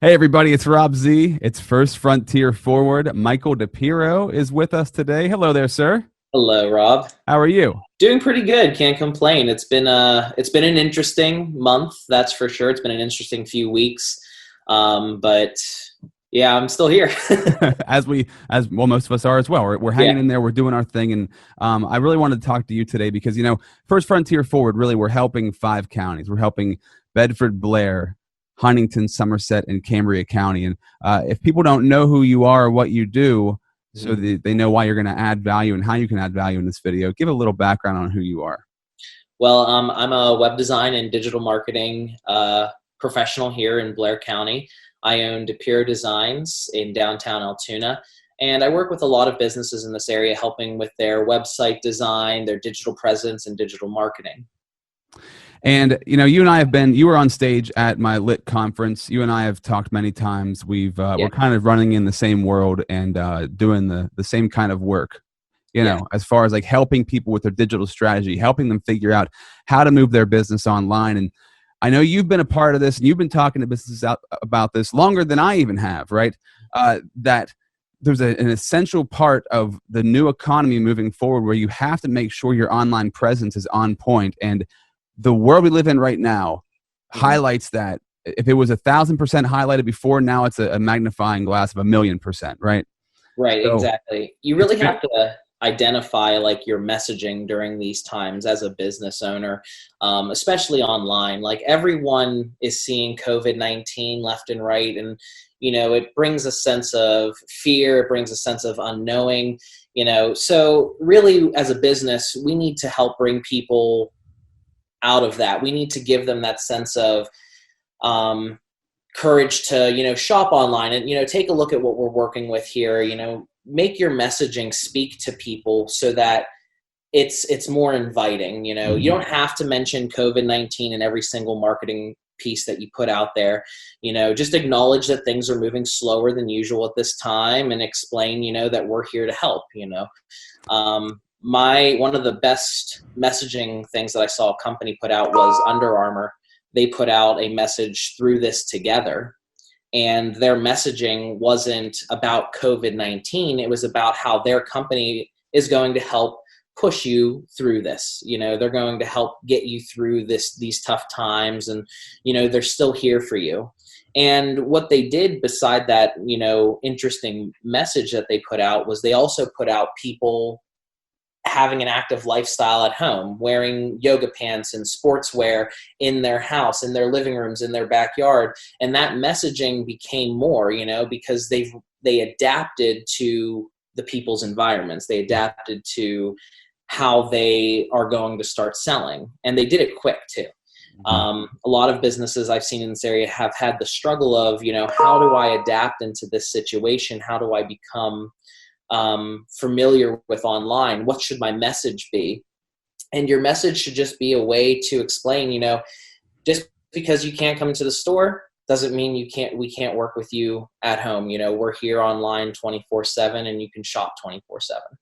Hey everybody, it's Rob Z. It's First Frontier Forward. Michael DePiro is with us today. Hello there, sir. Hello, Rob. How are you? Doing pretty good. Can't complain. It's been an interesting month, that's for sure. It's been an interesting few weeks, but yeah, I'm still here. As well, most of us are as well. We're Yeah, hanging in there. We're doing our thing, and I really wanted to talk to you today because First Frontier Forward. Really, we're helping 5 counties. We're helping Bedford, Blair, Huntington, Somerset, and Cambria County. And if people don't know who you are or what you do, so Mhm. they know why you're going to add value and how you can add value in this video, give a little background on who you are. Well, I'm a web design and digital marketing professional here in Blair County. I own DePiro Designs in downtown Altoona, and I work with a lot of businesses in this area, helping with their website design, their digital presence, and digital marketing. And you and I have been. You were on stage at my Lit conference. You and I have talked many times. Yeah, We're kind of running in the same world and doing the same kind of work. yeah. As far as like helping people with their digital strategy, helping them figure out how to move their business online. And I know you've been a part of this, and you've been talking to businesses about this longer than I even have. Right? That there's an essential part of the new economy moving forward where you have to make sure your online presence is on point. And the world we live in right now Mhm. highlights that. If it was 1,000% highlighted before, now it's a magnifying glass of 1,000,000%, right? Right, So exactly. You it's really been, have to identify like your messaging during these times as a business owner, especially online. Like everyone is seeing COVID-19 left and right, and it brings a sense of fear. It brings a sense of unknowing. So really, as a business, we need to help bring people out of that. We need to give them that sense of um, courage to shop online and take a look at what we're working with here. Make your messaging speak to people so that it's more inviting. You Mhm. don't have to mention COVID-19 in every single marketing piece that you put out there. Just acknowledge that things are moving slower than usual at this time and explain that we're here to help. My One of the best messaging things that I saw a company put out was Under Armour. They put out a message through this together, and their messaging wasn't about COVID-19. It was about how their company is going to help push you through this. They're going to help get you through these tough times, and they're still here for you. And what they did beside that, interesting message that they put out was they also put out people having an active lifestyle at home, wearing yoga pants and sportswear in their house, in their living rooms, in their backyard. And that messaging became more, because they adapted to the people's environments. They adapted to how they are going to start selling. And they did it quick too. Mhm. A lot of businesses I've seen in this area have had the struggle of, how do I adapt into this situation? How do I become familiar with online? What should my message be? And your message should just be a way to explain, just because you can't come into the store doesn't mean we can't work with you at home. We're here online 24/7 and you can shop 24/7.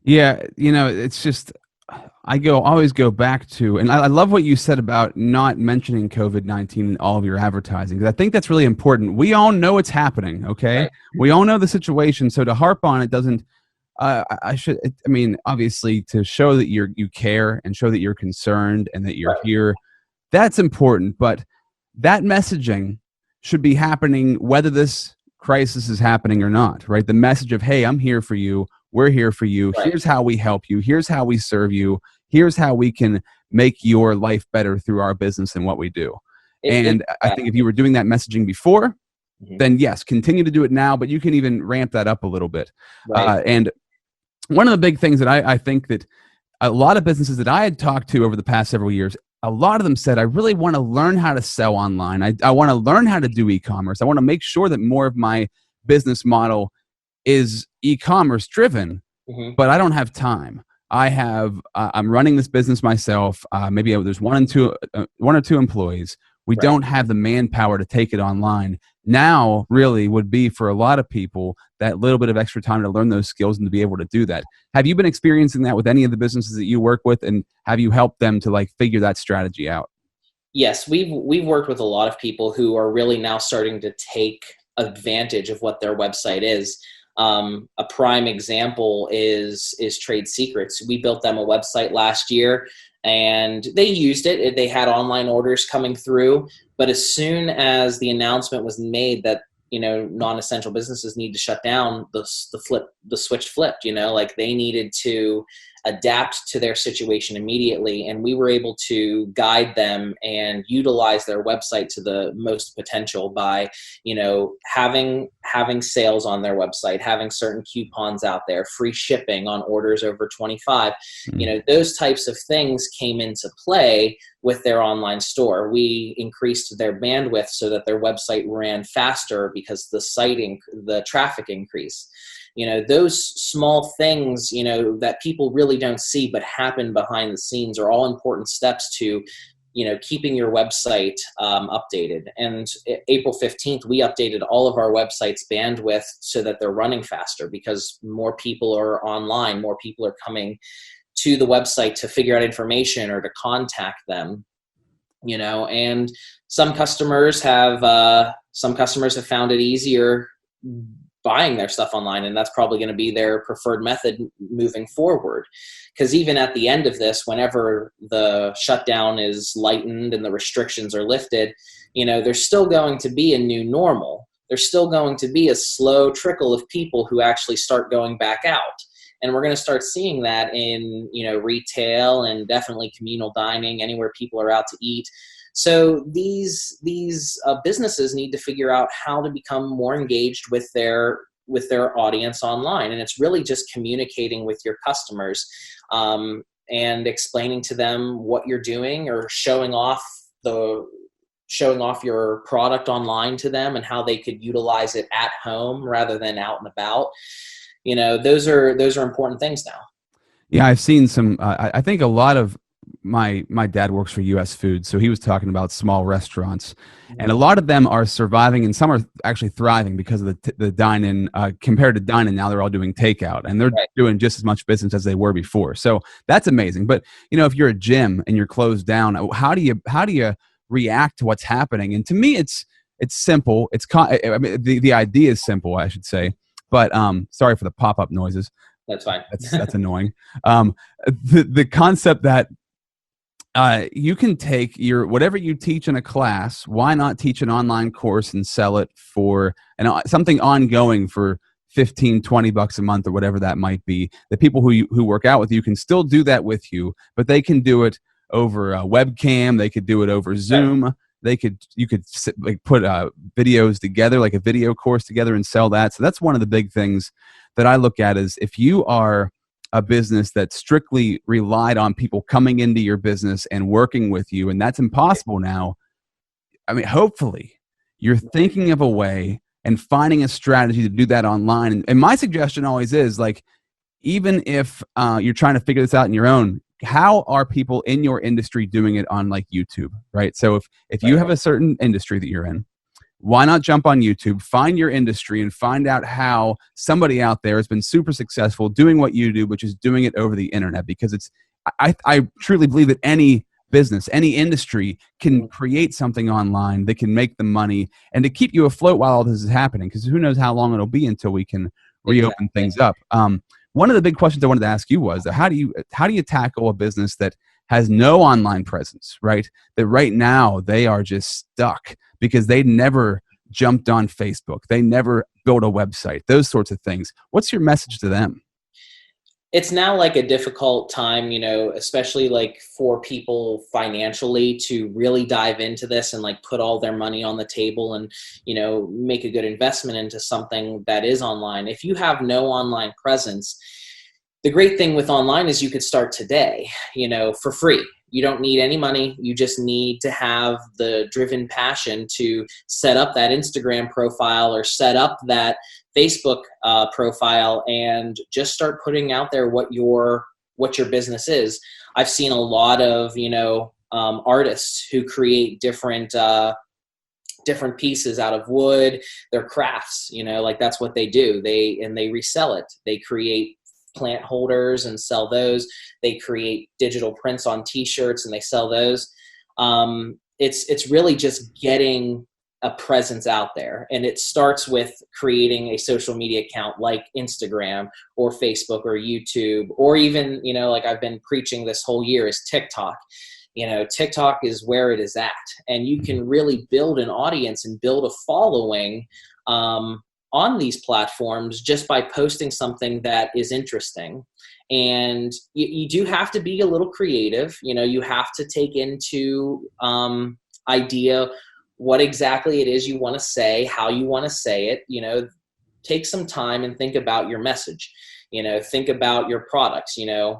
Yeah, it's just always go back to, and I love what you said about not mentioning COVID-19 in all of your advertising, because I think that's really important. We all know it's happening, okay? Right. We all know the situation, so to harp on it doesn't. I mean, obviously, to show that you care and show that you're concerned and that you're Right. here, that's important. But that messaging should be happening whether this crisis is happening or not, right? The message of, hey, I'm here for you. We're here for you. Right. Here's how we help you. Here's how we serve you. Here's how we can make your life better through our business and what we do. And I think if Exactly. you were doing that messaging before, Mhm. then yes, continue to do it now, but you can even ramp that up a little bit. Right. And one of the big things that I think that a lot of businesses that I had talked to over the past several years, a lot of them said, I really want to learn how to sell online. I want to learn how to do e-commerce. I want to make sure that more of my business model is e-commerce driven, Mhm. but I don't have time. I'm running this business myself. Maybe there's one or two employees. We Right. don't have the manpower to take it online. Now, really, would be for a lot of people that little bit of extra time to learn those skills and to be able to do that. Have you been experiencing that with any of the businesses that you work with, and have you helped them to like figure that strategy out? Yes, we've worked with a lot of people who are really now starting to take advantage of what their website is. A prime example is Trade Secrets. We built them a website last year, and they used it. They had online orders coming through, but as soon as the announcement was made that non-essential businesses need to shut down, the switch flipped. Like they needed to adapt to their situation immediately, and we were able to guide them and utilize their website to the most potential by having sales on their website, having certain coupons out there, free shipping on orders over 25. Those types of things came into play with their online store. We increased their bandwidth so that their website ran faster because the traffic increased. Those small things, that people really don't see but happen behind the scenes are all important steps to, keeping your website updated. And April 15th, we updated all of our website's bandwidth so that they're running faster because more people are online, more people are coming to the website to figure out information or to contact them. And some customers have found it easier buying their stuff online, and that's probably going to be their preferred method moving forward. Because even at the end of this, whenever the shutdown is lightened and the restrictions are lifted, there's still going to be a new normal. There's still going to be a slow trickle of people who actually start going back out. And we're going to start seeing that in, retail and definitely communal dining, anywhere people are out to eat. So these businesses need to figure out how to become more engaged with their audience online. And it's really just communicating with your customers and explaining to them what you're doing, or showing off your product online to them and how they could utilize it at home rather than out and about. Those are important things now. Yeah, I've seen some. I think a lot of my dad works for U.S. Foods, so he was talking about small restaurants, and a lot of them are surviving, and some are actually thriving because of the dine-in. Compared to dine-in, now they're all doing takeout, and they're doing just as much business as they were before. So that's amazing. But if you're a gym and you're closed down, how do you react to what's happening? And to me, it's simple. The idea is simple, I should say. But sorry for the pop-up noises. That's fine. That's annoying. The concept that you can take whatever you teach in a class, why not teach an online course and sell it for something ongoing for $15-$20 a month or whatever that might be. The people who work out with you can still do that with you, but they can do it over a webcam. They could do it over Zoom. You could put videos together, like a video course together, and sell that. So that's one of the big things that I look at is if you are a business that strictly relied on people coming into your business and working with you, and that's impossible now. I mean, hopefully you're thinking of a way and finding a strategy to do that online. And my suggestion always is, like, even if you're trying to figure this out on your own, how are people in your industry doing it on, like, YouTube, right? So if you have a certain industry that you're in, why not jump on YouTube, find your industry, and find out how somebody out there has been super successful doing what you do, which is doing it over the internet. Because I truly believe that any business, any industry can create something online that can make them money and to keep you afloat while all this is happening, because who knows how long it'll be until we can reopen things up. One of the big questions I wanted to ask you was, how do you tackle a business that has no online presence, right? That right now they are just stuck because they never jumped on Facebook. They never built a website, those sorts of things. What's your message to them? It's now like a difficult time, especially like for people financially to really dive into this and like put all their money on the table and, make a good investment into something that is online. If you have no online presence, the great thing with online is you could start today, for free. You don't need any money. You just need to have the driven passion to set up that Instagram profile or set up that Facebook profile and just start putting out there what your business is. I've seen a lot of artists who create different pieces out of wood. They're crafts, like that's what they do. They resell it. They create plant holders and sell those. They create digital prints on t-shirts and they sell those. it's really just getting a presence out there. And it starts with creating a social media account like Instagram or Facebook or YouTube, or even, like I've been preaching this whole year, is TikTok. TikTok is where it is at, and you can really build an audience and build a following on these platforms just by posting something that is interesting. And you do have to be a little creative. You have to take into idea what exactly it is you want to say, how you want to say it. Take some time and think about your message. Think about your products. And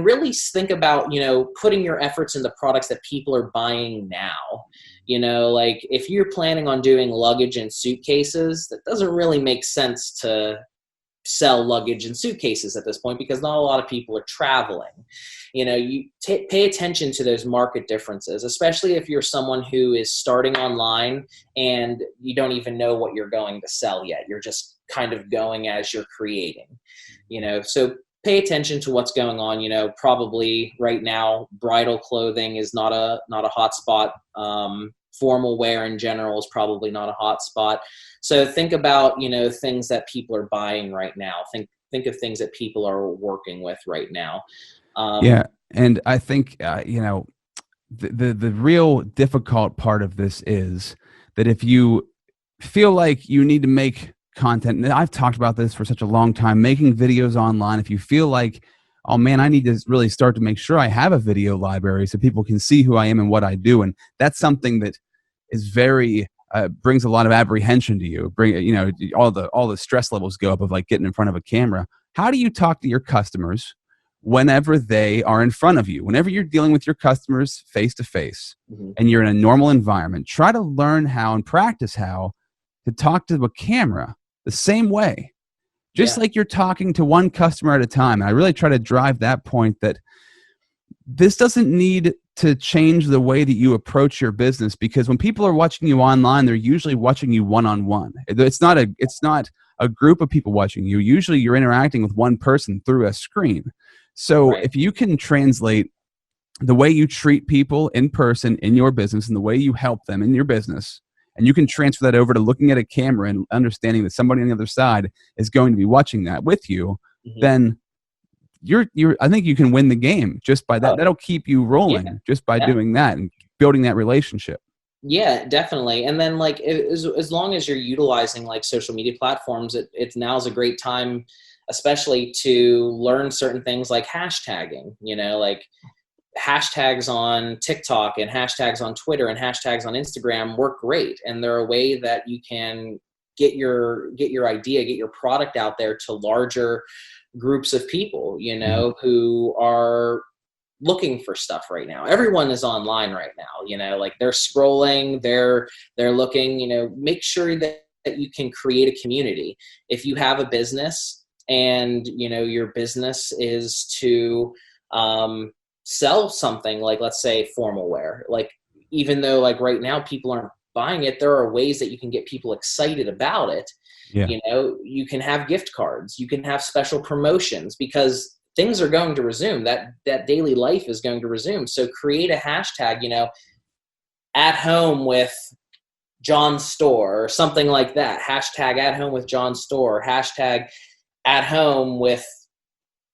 really think about, putting your efforts into products that people are buying now. Like if you're planning on doing luggage and suitcases, that doesn't really make sense to sell luggage and suitcases at this point, because not a lot of people are traveling. You pay attention to those market differences, especially if you're someone who is starting online and you don't even know what you're going to sell yet. You're just kind of going as you're creating, so pay attention to what's going on. Probably right now, bridal clothing is not a hot spot. Formal wear in general is probably not a hot spot. So think about, things that people are buying right now. Think of things that people are working with right now. Yeah. And I think, the real difficult part of this is that if you feel like you need to make content, and I've talked about this for such a long time, making videos online, if you feel like, oh man, I need to really start to make sure I have a video library so people can see who I am and what I do. And that's something that is very, brings a lot of apprehension to you. All the stress levels go up of like getting in front of a camera. How do you talk to your customers whenever they are in front of you? Whenever you're dealing with your customers face to face and you're in a normal environment, try to learn how and practice how to talk to a camera the same way. Just like you're talking to one customer at a time. And I really try to drive that point that this doesn't need to change the way that you approach your business, because when people are watching you online, they're usually watching you one-on-one. It's not a group of people watching you. Usually you're interacting with one person through a screen. So if you can translate the way you treat people in person in your business and the way you help them in your business, and you can transfer that over to looking at a camera and understanding that somebody on the other side is going to be watching that with you, then I think you can win the game just by that. That'll keep you rolling just by doing that and building that relationship. Yeah, definitely. And then like, as long as you're utilizing like social media platforms, it's now is a great time, especially to learn certain things like hashtagging, like hashtags on TikTok and hashtags on Twitter and hashtags on Instagram work great. And they're a way that you can get your idea, get your product out there to larger groups of people, who are looking for stuff right now. Everyone is online right now, like they're scrolling, they're looking, make sure that you can create a community. If you have a business and, your business is to, sell something like, let's say, formal wear, like, even though like right now people aren't buying it, there are ways that you can get people excited about it. You can have gift cards, you can have special promotions, because things are going to resume. That daily life is going to resume. So create a hashtag, at home with John's store or something like that. Hashtag at home with John's store, hashtag at home with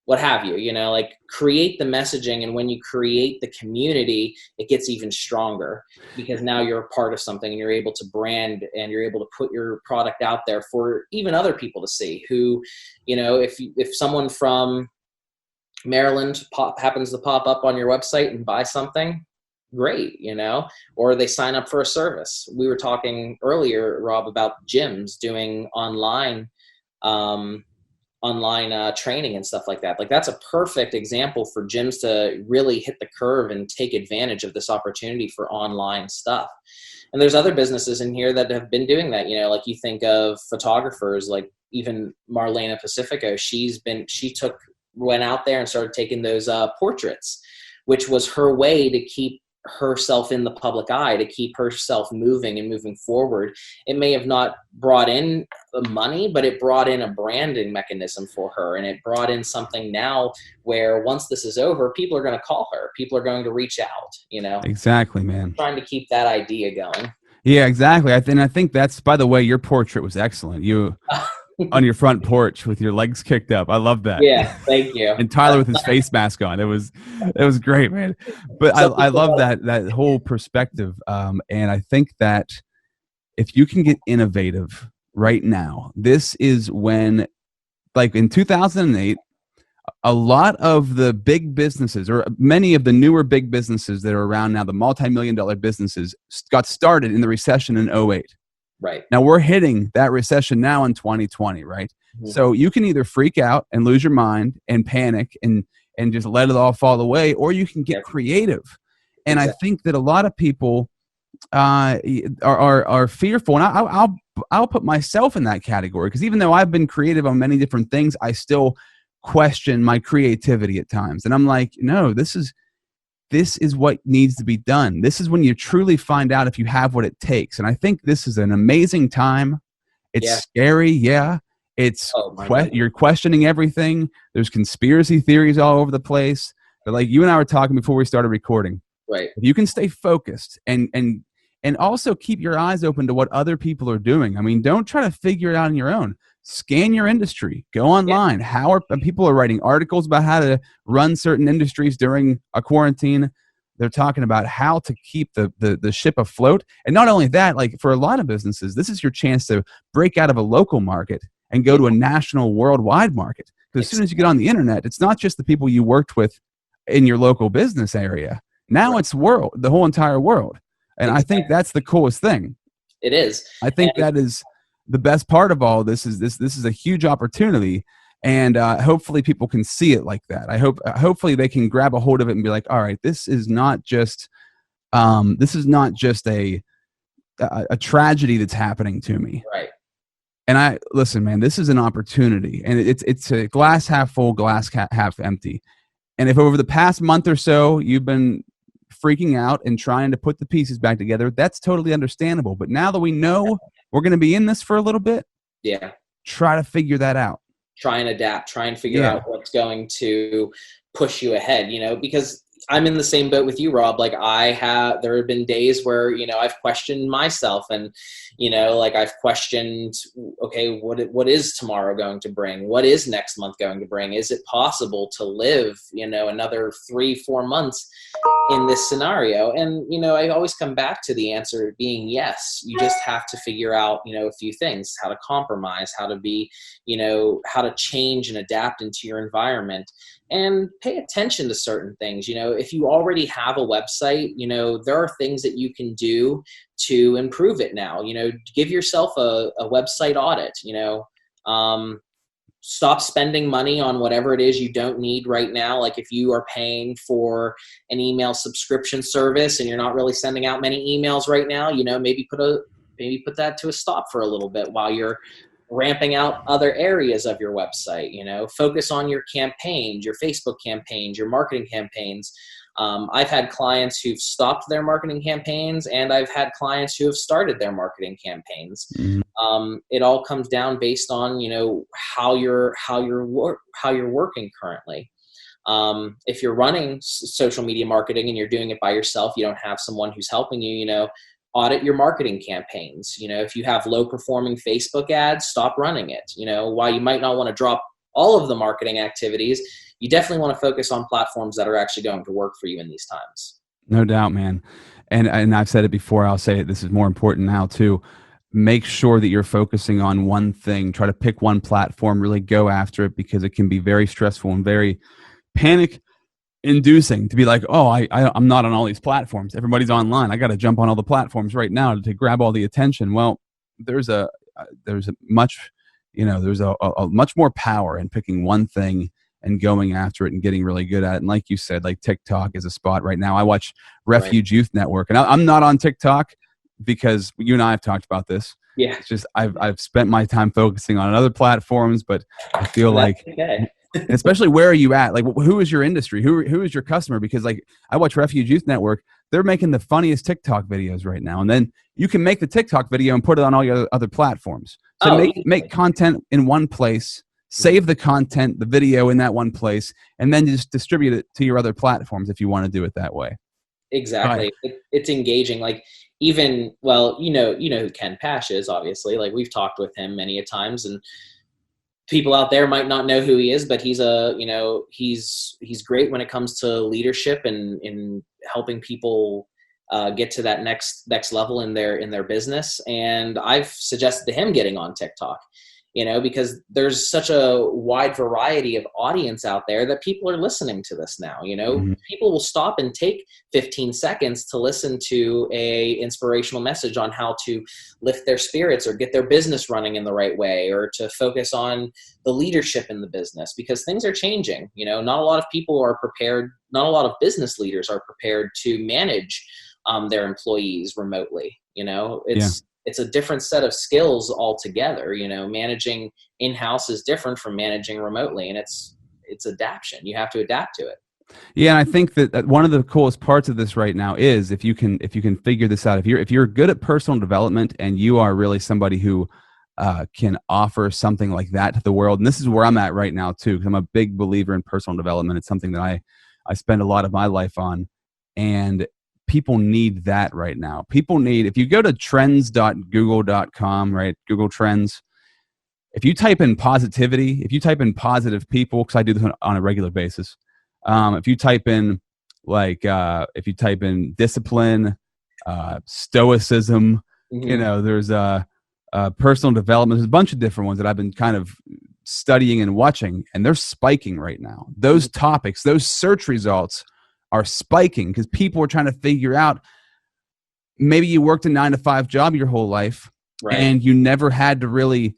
what have you, like create the messaging. And when you create the community, it gets even stronger, because now you're a part of something and you're able to brand and you're able to put your product out there for even other people to see who, if someone from Maryland happens to pop up on your website and buy something, great, or they sign up for a service. We were talking earlier, Rob, about gyms doing online training and stuff like that. Like that's a perfect example for gyms to really hit the curve and take advantage of this opportunity for online stuff. And there's other businesses in here that have been doing that, like you think of photographers, like even Marlena Pacifico, went out there and started taking those portraits, which was her way to keep herself in the public eye, to keep herself moving and moving forward. It may have not brought in the money, but it brought in a branding mechanism for her, and it brought in something now where once this is over, people are going to call her, people are going to reach out, you know. Exactly, man. Trying to keep that idea going. Yeah, exactly. I think that's, by the way, your portrait was excellent. You on your front porch with your legs kicked up. I love that. Yeah, thank you. And Tyler with his face mask on. It was great, man. But I love that whole perspective. And I think that if you can get innovative right now, this is when, like in 2008, a lot of the big businesses, or many of the newer big businesses that are around now, the multi-million-dollar businesses, got started in the recession in 2008. Right. Now we're hitting that recession now in 2020, right? Mm-hmm. So you can either freak out and lose your mind and panic and just let it all fall away, or you can get creative. And exactly. I think that a lot of people are fearful, and I'll put myself in that category, because even though I've been creative on many different things, I still question my creativity at times. And I'm like, no, this is what needs to be done. This is when you truly find out if you have what it takes. And I think this is an amazing time. It's scary. Yeah. It's you're questioning everything. There's conspiracy theories all over the place. But like you and I were talking before we started recording, right? If you can stay focused and also keep your eyes open to what other people are doing. I mean, don't try to figure it out on your own. Scan your industry. Go online. How people are writing articles about how to run certain industries during a quarantine. They're talking about how to keep the ship afloat. And not only that, like for a lot of businesses, this is your chance to break out of a local market and go to a national, worldwide market. Because as soon as you get on the internet, it's not just the people you worked with in your local business area. Now it's the whole entire world. And I think that's the coolest thing. It is. I think that is the best part of all this is a huge opportunity, and hopefully people can see it like that. Hopefully they can grab a hold of it and be like, all right, this is not just a tragedy that's happening to me. Right. And listen, man, this is an opportunity, and it's a glass half full, glass half empty. And if over the past month or so you've been freaking out and trying to put the pieces back together, that's totally understandable. But now that we know we're going to be in this for a little bit, try to figure that out. Try and adapt. Try and figure out what's going to push you ahead, because I'm in the same boat with you, Rob. Like there have been days where, I've questioned myself, and, like I've questioned, okay, what is tomorrow going to bring? What is next month going to bring? Is it possible to live, another 3-4 months in this scenario? And, I always come back to the answer being yes. You just have to figure out, a few things, how to compromise, how to be, how to change and adapt into your environment, and pay attention to certain things. If you already have a website, there are things that you can do to improve it now. Give yourself a website audit. Stop spending money on whatever it is you don't need right now. Like if you are paying for an email subscription service and you're not really sending out many emails right now, maybe put that to a stop for a little bit while you're ramping out other areas of your website. Focus on your campaigns, your Facebook campaigns, your marketing campaigns. I've had clients who've stopped their marketing campaigns, and I've had clients who have started their marketing campaigns. Mm-hmm. It all comes down based on, how you're working currently. If you're running social media marketing and you're doing it by yourself, you don't have someone who's helping you, audit your marketing campaigns. If you have low performing Facebook ads, stop running it. While you might not want to drop all of the marketing activities, you definitely want to focus on platforms that are actually going to work for you in these times. No doubt, man. And I've said it before, I'll say it, this is more important now too. Make sure that you're focusing on one thing. Try to pick one platform, really go after it, because it can be very stressful and very panic inducing to be like, oh, I'm not on all these platforms. Everybody's online. I got to jump on all the platforms right now to grab all the attention. Well, there's a much more power in picking one thing and going after it and getting really good at it. And like you said, like TikTok is a spot right now. I watch Refuge Youth Network, and I'm not on TikTok because you and I have talked about this. Yeah. It's just I've spent my time focusing on other platforms, but I feel like especially where are you at? Like, who is your industry? Who is your customer? Because like I watch Refuge Youth Network. they're making the funniest TikTok videos right now. And then you can make the TikTok video and put it on all your other platforms. So make content in one place, save the content, the video in that one place, and then just distribute it to your other platforms if you want to do it that way. Exactly. It's engaging. Like even, well, you know who Ken Pash is, obviously. Like we've talked with him many a times, and people out there might not know who he is, but he's he's great when it comes to leadership and in helping people get to that next level in their business. And I've suggested to him getting on TikTok, because there's such a wide variety of audience out there that people are listening to this now. People will stop and take 15 seconds to listen to a inspirational message on how to lift their spirits or get their business running in the right way, or to focus on the leadership in the business, because things are changing. Not a lot of people are prepared. Not a lot of business leaders are prepared to manage their employees remotely. It's a different set of skills altogether. Managing in-house is different from managing remotely, and it's adaptation. You have to adapt to it. Yeah, and I think that one of the coolest parts of this right now is if you can figure this out. If you're good at personal development and you are really somebody who can offer something like that to the world, and this is where I'm at right now too, because I'm a big believer in personal development. It's something that I spend a lot of my life on, and people need that right now. People need, if you go to trends.google.com, right? Google Trends. If you type in positivity, if you type in positive people, because I do this on a regular basis. If you type in discipline, stoicism, there's personal development. There's a bunch of different ones that I've been kind of studying and watching, and they're spiking right now. Those topics, those search results are spiking because people are trying to figure out, maybe you worked a 9-to-5 job your whole life, right, and you never had to really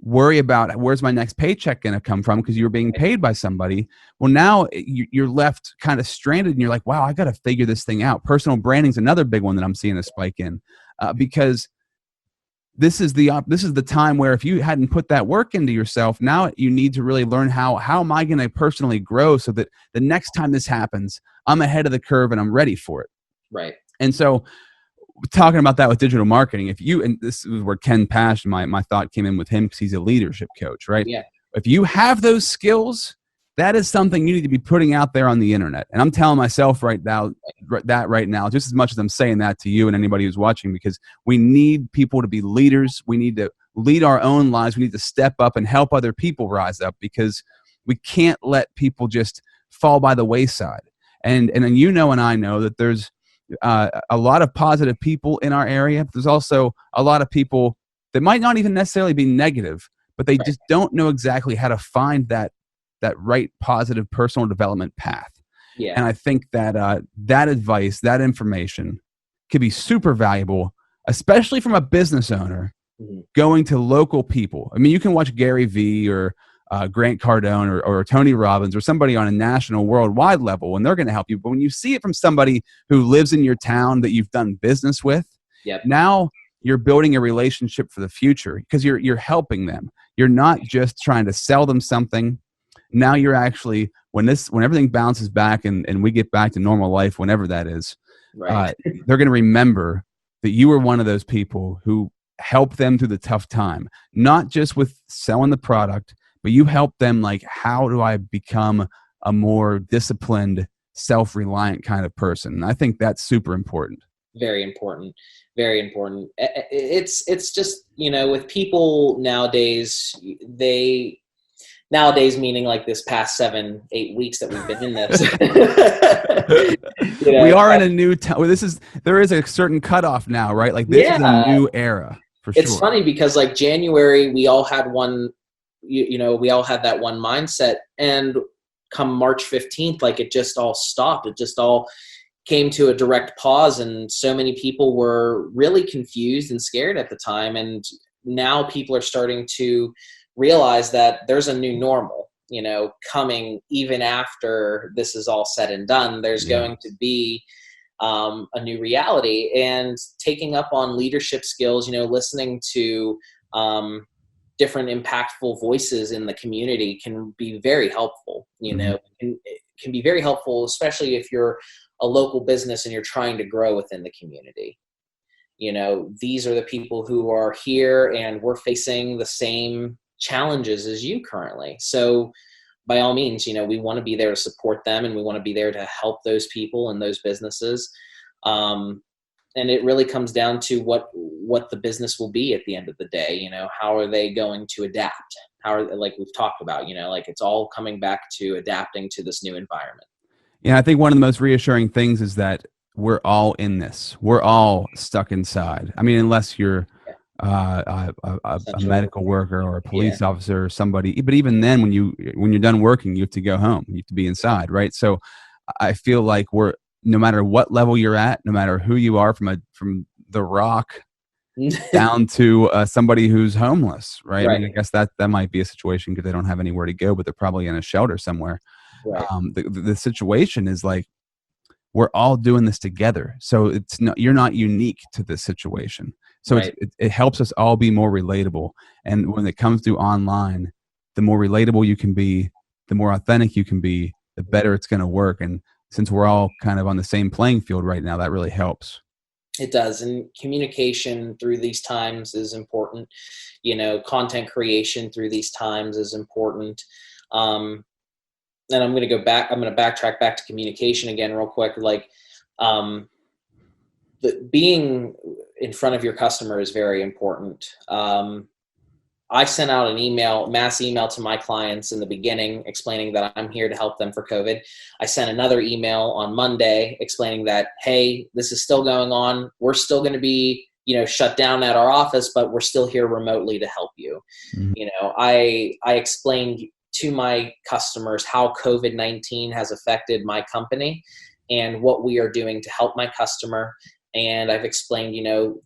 worry about where's my next paycheck going to come from because you were being paid by somebody. Well, now you're left kind of stranded, and you're like, wow, I got to figure this thing out. Personal branding is another big one that I'm seeing a spike in, because this is the time where if you hadn't put that work into yourself, now you need to really learn how am I going to personally grow so that the next time this happens, I'm ahead of the curve and I'm ready for it. Right. And so talking about that with digital marketing, and this is where Ken Pash, my thought came in with him, because he's a leadership coach, right? Yeah. If you have those skills, that is something you need to be putting out there on the internet. And I'm telling myself right now, just as much as I'm saying that to you and anybody who's watching, because we need people to be leaders. We need to lead our own lives. We need to step up and help other people rise up, because we can't let people just fall by the wayside. And then and I know that there's a lot of positive people in our area. But there's also a lot of people that might not even necessarily be negative, but they just don't know exactly how to find that right positive personal development path. Yeah. And I think that that advice, that information could be super valuable, especially from a business owner going to local people. I mean, you can watch Gary Vee or Grant Cardone or Tony Robbins or somebody on a national, worldwide level, and they're going to help you. But when you see it from somebody who lives in your town that you've done business with, now you're building a relationship for the future, because you're helping them. You're not just trying to sell them something. Now you're actually, when everything bounces back and we get back to normal life, whenever that is, they're going to remember that you were one of those people who helped them through the tough time, not just with selling the product, but you helped them like, how do I become a more disciplined, self-reliant kind of person? And I think that's super important. Very important. Very important. It's just, with people nowadays, nowadays meaning like this past 7-8 weeks that we've been in this. We are in a new time. There is a certain cutoff now, right? Like this is a new era for sure. It's funny because like January, we all had one, we all had that one mindset, and come March 15th, like it just all stopped. It just all came to a direct pause, and so many people were really confused and scared at the time. And now people are starting to realize that there's a new normal, coming even after this is all said and done. There's going to be a new reality, and taking up on leadership skills, listening to different impactful voices in the community can be very helpful. can be very helpful, especially if you're a local business and you're trying to grow within the community. These are the people who are here, and we're facing the same challenges as you currently. So by all means, we want to be there to support them, and we want to be there to help those people and those businesses. And it really comes down to what the business will be at the end of the day. How are they going to adapt? Like we've talked about, like it's all coming back to adapting to this new environment. Yeah, I think one of the most reassuring things is that we're all in this. We're all stuck inside. I mean, unless you're a medical worker or a police officer or somebody. But even then, when you're done working, you have to go home. You have to be inside, right? So I feel like no matter what level you're at, no matter who you are, from the Rock down to somebody who's homeless, right? I mean, I guess that might be a situation because they don't have anywhere to go, but they're probably in a shelter somewhere. Right. The situation is like, we're all doing this together. So you're not unique to this situation. So it helps us all be more relatable. And when it comes to online, the more relatable you can be, the more authentic you can be, the better it's going to work. And since we're all kind of on the same playing field right now, that really helps. It does. And communication through these times is important. Content creation through these times is important. And I'm going to backtrack back to communication again real quick. Like, being in front of your customer is very important. I sent out an mass email to my clients in the beginning explaining that I'm here to help them for COVID. I sent another email on Monday explaining that, hey, this is still going on. We're still going to be, shut down at our office, but we're still here remotely to help you. Mm-hmm. I explained to my customers how COVID-19 has affected my company and what we are doing to help my customer. And I've explained,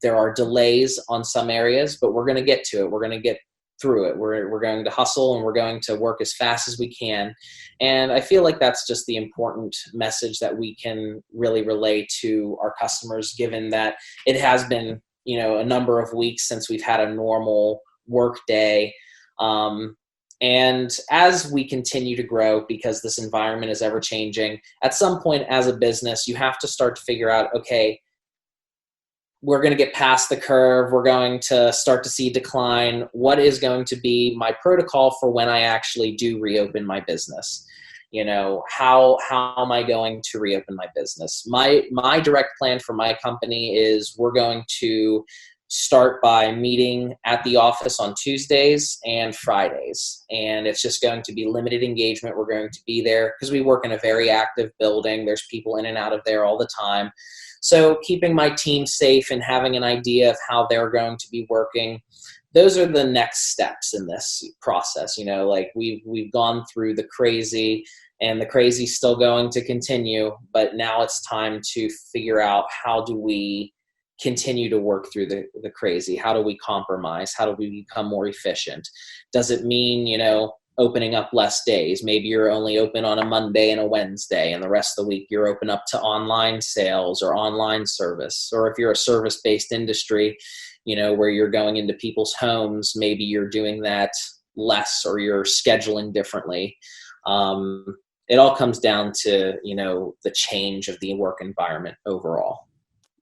there are delays on some areas, but we're going to get to it. We're going to get through it. We're going to hustle, and we're going to work as fast as we can. And I feel like that's just the important message that we can really relay to our customers, given that it has been, a number of weeks since we've had a normal work day. And as we continue to grow, because this environment is ever changing, at some point as a business, you have to start to figure out, okay, we're going to get past the curve. We're going to start to see decline. What is going to be my protocol for when I actually do reopen my business? How am I going to reopen my business? My direct plan for my company is we're going to start by meeting at the office on Tuesdays and Fridays. And it's just going to be limited engagement. We're going to be there because we work in a very active building. There's people in and out of there all the time. So keeping my team safe and having an idea of how they're going to be working, those are the next steps in this process. Like we've gone through the crazy, and the crazy's still going to continue, but now it's time to figure out, how do we continue to work through the crazy? How do we compromise? How do we become more efficient? Does it mean, opening up less days? Maybe you're only open on a Monday and a Wednesday, and the rest of the week you're open up to online sales or online service. Or if you're a service-based industry, where you're going into people's homes, maybe you're doing that less, or you're scheduling differently. It all comes down to, the change of the work environment overall.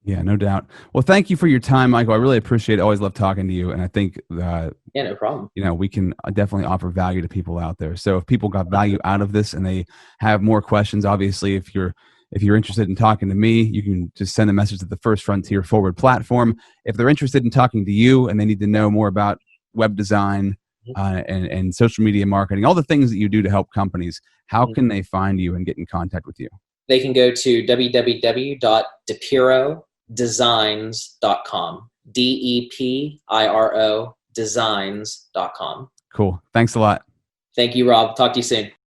Yeah, no doubt. Well, thank you for your time, Michael. I really appreciate it. Always love talking to you. And I think, yeah, no problem. We can definitely offer value to people out there. So if people got value out of this and they have more questions, obviously, if you're interested in talking to me, you can just send a message to the First Frontier Forward platform. If they're interested in talking to you and they need to know more about web design and social media marketing, all the things that you do to help companies, how can they find you and get in contact with you? They can go to www.DePiroDesigns.com. DEPIRO Designs.com. Cool. Thanks a lot. Thank you, Rob. Talk to you soon.